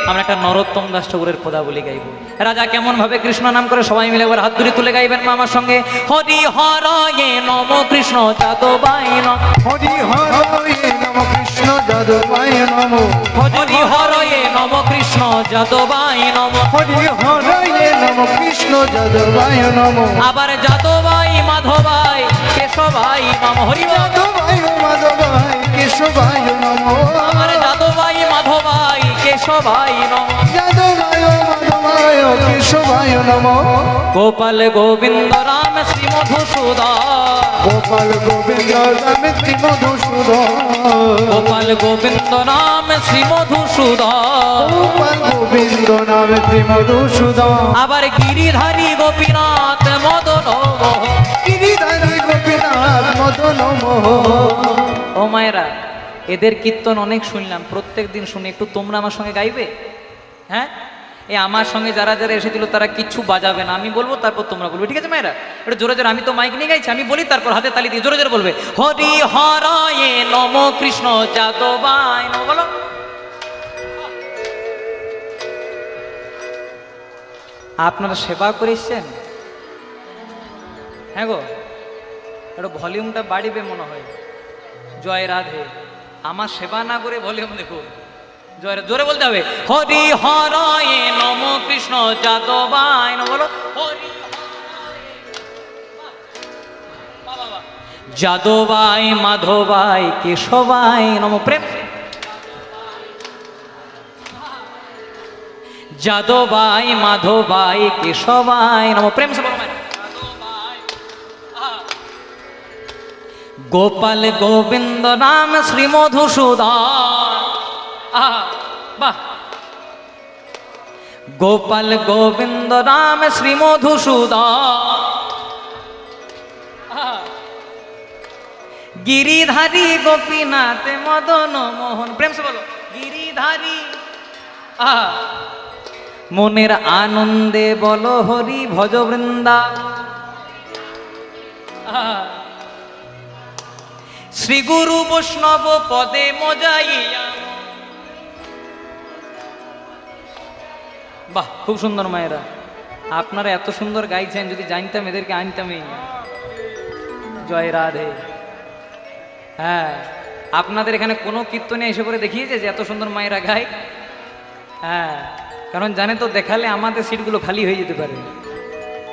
আমরা একটা নরোত্তম দাস ঠাকুরের পদাবলী গাইব। রাজা কেমন ভাবে কৃষ্ণ নাম করে সবাই মিলে একবার হাত ধরে তুলে গাইবেন মা আমার সঙ্গে। হরি হরয়ে নম কৃষ্ণ যাদবায় নম, হরি হরয়ে নম কৃষ্ণ যাদবায় নম, হরি হরয়ে নম কৃষ্ণ যাদবায় নম, হরি হরয়ে নম কৃষ্ণ যাদবায় নম, আবার যাদবাই মাধবাই কেশবাই নম। হরি বল। যাদবায় মাধবায় কেশবায় নম, আবার যাদবাই মাধবাই কেশবাই নম, যাদবায় মাধবায় কেশবায় নম, গোপাল গোবিন্দ রাম শ্রী মধুসূদন, গোপাল গোবিন্দ রাম শ্রী মধুসূদন, গোপাল গোবিন্দ রাম শ্রী মধুসূদন, গোপাল গোবিন্দ নাম শ্রী মধুসূদন, আবার গিরিধারী গোপীনাথ মদন মোহন। গিরিধারী গোপীনাথ মদন মোহন। ও মায়েরা, এদের কীর্তন অনেক শুনলাম, প্রত্যেক দিন শুনি, একটু তোমরা আমার সঙ্গে গাইবে? হ্যাঁ, এই আমার সঙ্গে যারা যারা এসেছিল তারা কিচ্ছু বাজাবে না, আমি বলবো তারপর তোমরা বলবে, ঠিক আছে মায়েরা? একটু জোরে জোরে, আমি তো মাইক নিয়ে গাইছি, আমি বলি তারপর হাতে তালি দিয়ে জোরে জোরে বলবে। হরি হরয়ে নম কৃষ্ণ যাদবায় নম। বলো। আপনারা সেবা করেছেন? হ্যাঁ গো, একটু ভলিউমটা বাড়িবে মনে হয়। জয় রাধে। আমার সেবা না করে ভলিউম দেখো। জয় রাধে, জোরে বলতে হবে। হরি হরয়ে নম কৃষ্ণ যাদবায় নম। বলো। হরি যাদবায় মাধবায় কেশবায় নম। প্রেম। যাদবায় মাধবায় কেশবায় নম। প্রেম সে বলো। গোপাল গোবিন্দ নাম শ্রী মধুসূদন। বাহ। গোপাল গোবিন্দ নাম শ্রী মধুসূদন, গিরিধারী গোপীনাথ মদন মোহন। প্রেম সে বলো। গিরিধারী। মনের আনন্দে বলো হরি ভজ বৃন্দা। শ্রী গুরু বৈষ্ণব পদে মজাইয়া। বাহ, খুব সুন্দর মায়েরা, আপনারা এত সুন্দর গাইছেন, যদি জানতাম এদেরকে আনতামই না। জয় রাধে। হ্যাঁ, আপনাদের এখানে কোনো কীর্তনে এসে পরে দেখিয়েছে যে এত সুন্দর মায়েরা গায়? হ্যাঁ, কারণ জানে তো দেখালে আমাদের সিটগুলো খালি হয়ে যেতে পারে।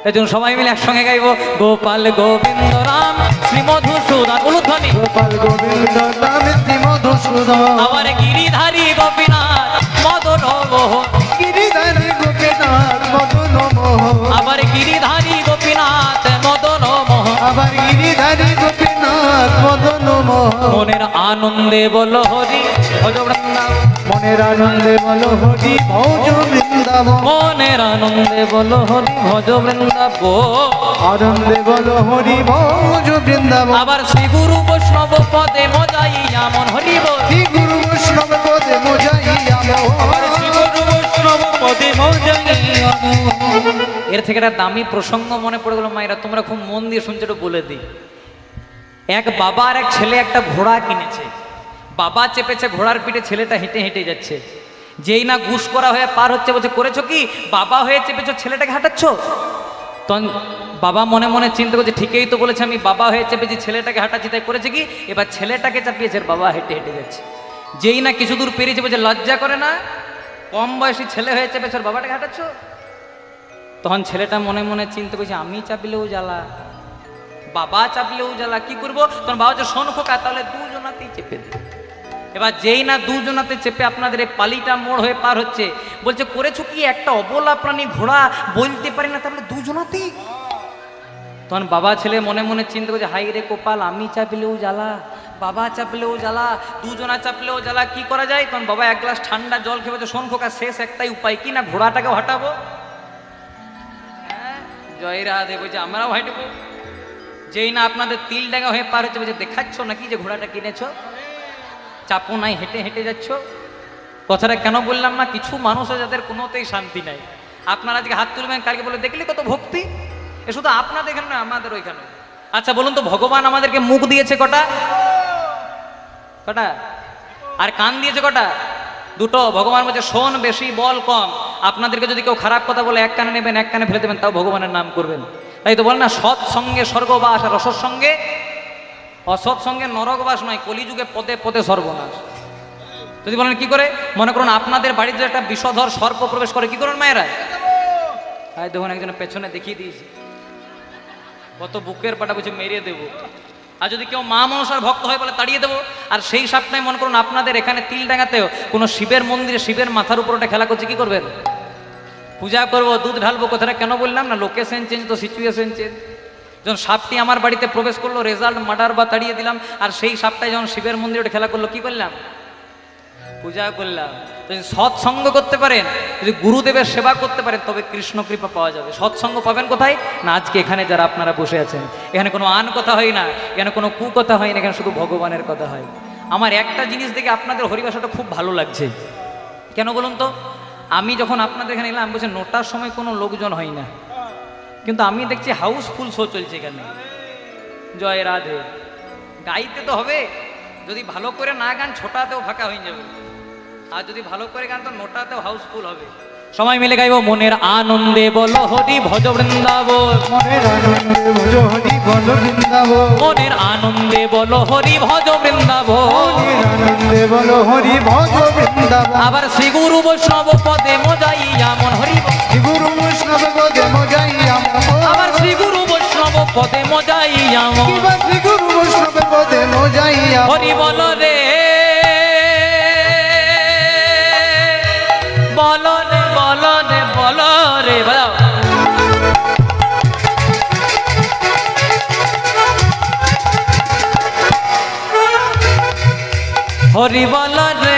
এই জন্য সবাই মিলে একসঙ্গে গাইবো। গোপাল গোবিন্দ রাম শ্রী মধুসূদন। উলুধ্বনি। গোপাল গোবিন্দ রাম শ্রী মধুসূদন, আবার গিরিধারী গোপীনাথ মদন মোহন। গিরিধারী গোপীনাথ মদন মোহন, আবার গিরিধারী গোপীনাথ মদন মোহন। আবার গিরিধারী গোপীনাথ মদন মোহন। মনের আনন্দে বলো হরি ভজ বৃন্দাবন। মনের আনন্দে বলো হরি ভজ বৃন্দাবন, মনের আনন্দে বলো হরি ভজ বৃন্দাবন। আনন্দে বলো হরি ভজ বৃন্দাবন। আবার শ্রী গুরু বৈষ্ণব পদে মজাইয়া মন। হরি বল। শ্রী গুরু বৈষ্ণব পদে মজাইয়া আবার শ্রী গুরু বৈষ্ণব পদে মজাইয়া মন। এর থেকে একটা দামি প্রসঙ্গ মনে পড়ে গেল মায়েরা, তোমরা খুব মন দিয়ে শুনছো, একটু বলে দিই। এক বাবা আর এক ছেলে একটা ঘোড়া কিনেছে। বাবা চেপেছে ঘোড়ার পিঠে, ছেলেটা হেঁটে হেঁটে যাচ্ছে। যেই না গুস করা হয়ে পার হচ্ছে, বলছে করেছো কি? বাবা হয়ে চেপেছো, ছেলেটাকে হাঁটাচ্ছ? তখন বাবা মনে মনে চিন্তা করছে, ঠিকই তো বলেছে, আমি বাবা হয়ে চেপেছি, ছেলেটাকে হাঁটাচ্ছি, তাই করেছে কি? এবার ছেলেটাকে চাপিয়েছে, বাবা হেঁটে হেঁটে যাচ্ছে। যেই না কিছু দূর পেরিয়েছে, বলছে লজ্জা করে না? কম বয়সী ছেলে হয়ে চেপেছ, বাবাটাকে হাঁটাচ্ছ? তখন ছেলেটা মনে মনে চিন্তা করছে, আমি চাপিলেও জ্বালা, বাবা চাপলেও জ্বালা, কি করবো? তখন বাবা যে শোন খোকা, তাহলে দুজনাতেই চেপে দিই। এবার যেই না দুজনাতে চেপে আপনাদের এই পালিটা মোড় হয়ে পার হচ্ছে, বলছে করেছো কি? একটা অবলা প্রাণী ঘোড়া বলতে পারি না, তাহলে দুজনাতেই। তখন বাবা ছেলে মনে মনে চিন্তা করছে, হাই রে কপাল, আমি চাপলেও জ্বালা, বাবা চাপলেও জ্বালা, দুজনা চাপলেও জ্বালা, কি করা যায়? তখন বাবা এক গ্লাস ঠান্ডা জল খেয়ে বলছে, শোন খোকা, শেষ একটাই উপায়, কি না ঘোড়াটাকেও হাঁটাবো। জয় রাধে। বলছে আমরাও হাঁটবো। যেই না আপনাদের তিলডাঙ্গা হয়ে পার হচ্ছে, বলছে দেখাচ্ছ নাকি যে ঘোড়াটা কিনেছো? চাপো নাই, হেঁটে হেঁটে যাচ্ছ। কথাটা কেন বললাম না, কিছু মানুষ যাদের কোনোতেই শান্তি নাই। আপনারা আজকে হাত তুলবেন, কালকে বলে দেখলি কত ভক্তি। এ শুধু আপনাদের এখানে নয়, আমাদের ওইখানে। আচ্ছা বলুন তো, ভগবান আমাদেরকে মুখ দিয়েছে কটা? কটা? আর কান দিয়েছে কটা? দুটো। ভগবান বলছে শোন বেশি বল কম। আপনাদেরকে যদি কেউ খারাপ কথা বলে এক কানে নেবেন, এক কানে ফেলে দেবেন, তাও ভগবানের নাম করবেন। তাই তো বলে না, সৎ সঙ্গে স্বর্গবাস আর অসৎ সঙ্গে অসৎ সঙ্গে নরকবাস নয়, কলিযুগে পদে পদে সর্বনাশ। যদি বলেন কি করে, মনে করুন আপনাদের বাড়িতে একটা বিষধর সর্প প্রবেশ করে, কি করুন মায়েরা? তাই দেখুন একজনের পেছনে দেখিয়ে দিয়েছি, কত বুকের পাটা বুঝে মেরিয়ে দেবো। আর যদি কেউ মা মনসার ভক্ত হয় বলে তাড়িয়ে দেবো। আর সেই সাপটাই মনে করুন আপনাদের এখানে তিলডাঙ্গাতেও কোনো শিবের মন্দিরে শিবের মাথার উপর ওটা খেলা করছে, কি করবেন? পূজা করবো, দুধ ঢালবো। কথাটা কেন বললাম না, লোকেশন চেঞ্জ তো সিচুয়েশন চেঞ্জ। যখন সাপটি আমার বাড়িতে প্রবেশ করলো, রেজাল্ট মার্ডার বা তাড়িয়ে দিলাম। আর সেই সাপটাই যখন শিবের মন্দিরে ওটা খেলা করলো, কি করলাম? পূজা করলাম। যদি সৎসঙ্গ করতে পারেন, যদি গুরুদেবের সেবা করতে পারেন, তবে কৃষ্ণ কৃপা পাওয়া যাবে। সৎসঙ্গ পাবেন কোথায়? না আজকে এখানে যারা আপনারা বসে আছেন, এখানে কোনো আন কথা হয় না, এখানে কোনো কু কথা হয় না, এখানে শুধু ভগবানের কথা হয়। আমার একটা জিনিস দেখে আপনাদের হরিভাষাটা খুব ভালো লাগছে। কেন বলুন তো? আমি যখন আপনাদের এখানে এলাম, বলছি 9টার সময় কোনো লোকজন হয় না, কিন্তু আমি দেখছি হাউসফুল শো চলছে এখানে। জয় রাধে। গাইতে তো হবে, যদি ভালো করে না গান ছোটাতেও ফাঁকা হয়ে যাবে, আর যদি ভালো করে গান তো নোটাতেও হাউসফুল হবে। সবাই মিলে গাইব, মনের আনন্দে বলো হরি ভজ বৃন্দাবন, মনের আনন্দে ভজ হরি ভজ বৃন্দাবন, মনের আনন্দে বলো হরি ভজ বৃন্দাবন, মনের আনন্দে বলো হরি ভজ বৃন্দাবন। আবার শ্রী গুরু বৈষ্ণব পদে মজাইয়া মন হরি বল। শ্রী গুরু বৈষ্ণব পদে মজাইয়া মন, আবার শ্রী গুরু বৈষ্ণব পদে মজাইয়া মন, কিবা শ্রী গুরু বৈষ্ণব পদে মজাইয়া মন। হরি বল রে বলো রে বলো রে বলো রে বাজাও। হরি বল রে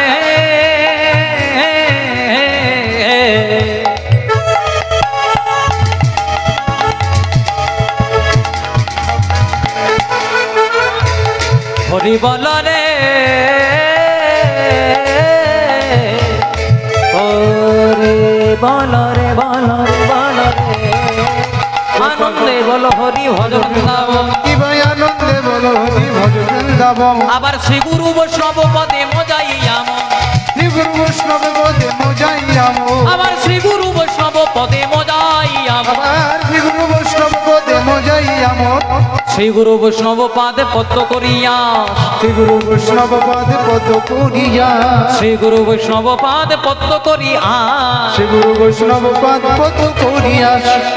হরি বল রে বল রে বল রে বল রে আনন্দে বল হরি ভজ বৃন্দাবন, কিবা আনন্দে বলো হরি ভজ বৃন্দাবন। আবার শ্রী গুরু বৈষ্ণব পদে মজাইয়া মন, শ্রী গুরু বৈষ্ণব পদে মজাইয়া মন, আবার শ্রী গুরু বৈষ্ণব পদে মজাইয়া মন, আবার শ্রী গুরু বৈষ্ণব পদে মজাইয়া মন। শ্রী গুরু বৈষ্ণব পাদে পদ্ম করিয়া, শ্রী গুরু বৈষ্ণব পদে পদ করিয়া, শ্রী গুরু বৈষ্ণব পাদে পদ্ম করিয়া, শ্রী গুরু বৈষ্ণব পদ পদ করিয়া।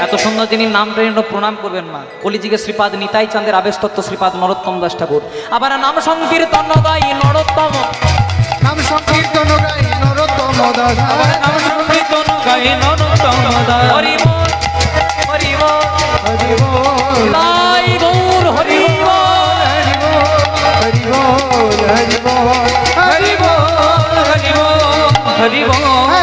এত সুন্দর যিনি নাম প্রেরণ প্রণাম করবেন মা। কলিযুগে শ্রীপাদ নিতাই চাঁদের আবেশ তত্ত্ব শ্রীপাদ নরোত্তম দাস ঠাকুর। আবার নাম সংকীর্তন গাই নরোত্তম, নাম সংকীর্তন গাই নরোত্তম দাস, আবার নাম সংকীর্তন গাই নরোত্তম দাস। হরি বল হরি বল হরি বল, লাই গৌর হরি বল, হরি বল, হরি বল, হরি বল, হরি বল হরি বল হরি বল